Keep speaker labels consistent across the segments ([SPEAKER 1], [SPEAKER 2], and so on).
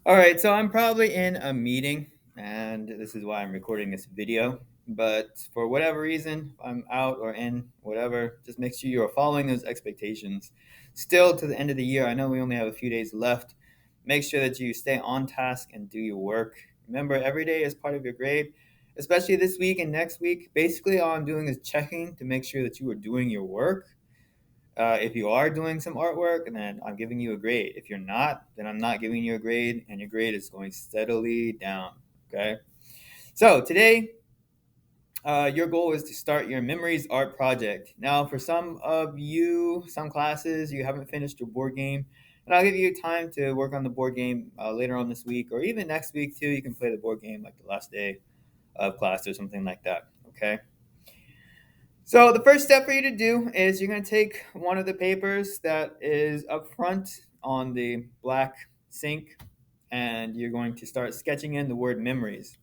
[SPEAKER 1] All right, so I'm probably in a meeting, and this is why I'm recording this video. But for whatever reason, if I'm out or in, whatever, just make sure you are following those expectations. Still, to the end of the year, I know we only have a few days left. Make sure that you stay on task and do your work. Remember, every day is part of your grade, especially this week and next week. Basically, all I'm doing is checking to make sure that you are doing your work. If you are doing some artwork, then I'm giving you a grade. If you're not, then I'm not giving you a grade, and your grade is going steadily down. Okay. So today, your goal is to start your memories art project. Now, for some of you, some classes, you haven't finished your board game, and I'll give you time to work on the board game later on this week, or even next week too. You can play the board game like the last day of class or something like that. Okay. So the first step for you to do is you're going to take one of the papers that is up front on the black sink, and you're going to start sketching in the word memories.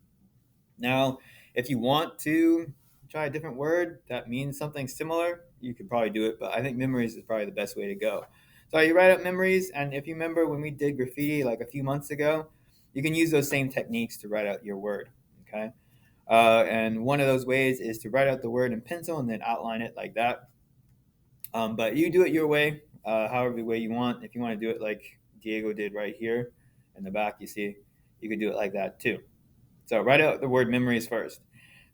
[SPEAKER 1] Now, if you want to try a different word that means something similar, you could probably do it, but I think memories is probably the best way to go. So you write up memories, and if you remember when we did graffiti like a few months ago, you can use those same techniques to write out your word. Okay. And one of those ways is to write out the word in pencil and then outline it like that. But you do it your way, however way you want. If you want to do it like Diego did right here in the back, you see, you could do it like that too. So write out the word memories first.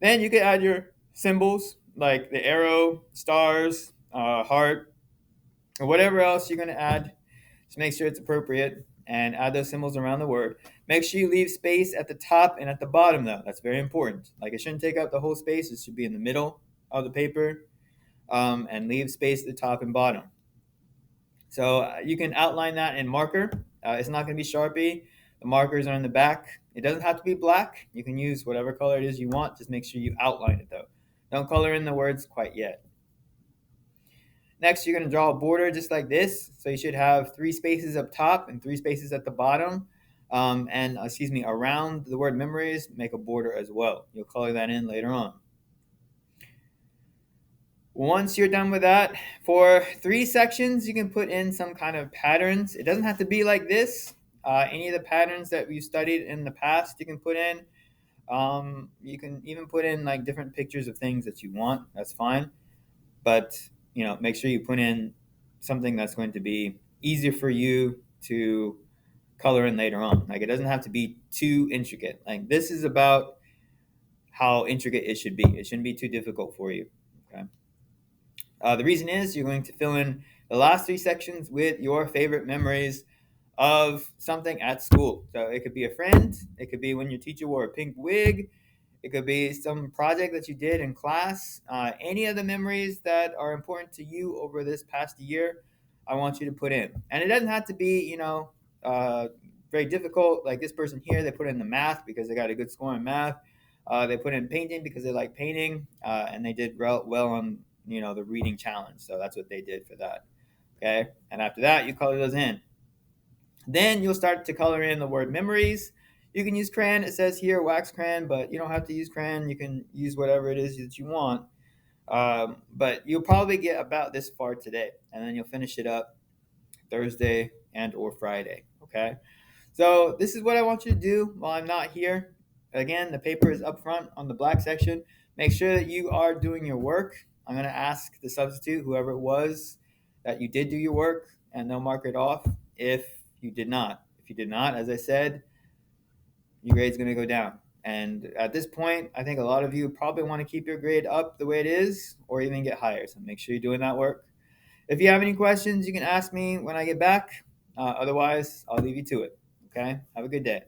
[SPEAKER 1] Then you can add your symbols like the arrow, stars, heart, or whatever else you're going to add. Just make sure it's appropriate and add those symbols around the word. Make sure you leave space at the top and at the bottom, though. That's very important. Like it shouldn't take up the whole space. It should be in the middle of the paper, and leave space at the top and bottom. So you can outline that in marker. It's not going to be Sharpie. The markers are in the back. It doesn't have to be black. You can use whatever color it is you want. Just make sure you outline it, though. Don't color in the words quite yet. Next, you're going to draw a border just like this. So you should have three spaces up top and three spaces at the bottom. And excuse me, around the word memories, make a border as well. You'll color that in later on. Once you're done with that, for three sections, you can put in some kind of patterns. It doesn't have to be like this. Any of the patterns that we studied in the past, you can put in. You can even put in like different pictures of things that you want. That's fine. But make sure you put in something that's going to be easier for you to color in later on. Like it doesn't have to be too intricate. Like this is about how intricate it should be. It shouldn't be too difficult for you. Okay. The reason is you're going to fill in the last three sections with your favorite memories of something at school. So it could be a friend, it could be when your teacher wore a pink wig, it could be some project that you did in class. Any of the memories that are important to you over this past year, I want you to put in. And it doesn't have to be, very difficult. Like this person here, they put in the math because they got a good score in math. They put in painting because they like painting, and they did well on the reading challenge. So that's what they did for that. Okay, and after that, you color those in. Then you'll start to color in the word memories. You can use crayon. It says here wax crayon, but you don't have to use crayon. You can use whatever it is that you want. But you'll probably get about this far today, and then you'll finish it up Thursday and or Friday. Okay. So this is what I want you to do while I'm not here. Again, the paper is up front on the black section. Make sure that you are doing your work. I'm going to ask the substitute, whoever it was, that you did do your work, and they'll mark it off if you did not. If you did not, as I said, your grade's going to go down. And at this point, I think a lot of you probably want to keep your grade up the way it is or even get higher. So make sure you're doing that work. If you have any questions, you can ask me when I get back. Otherwise, I'll leave you to it. Okay? Have a good day.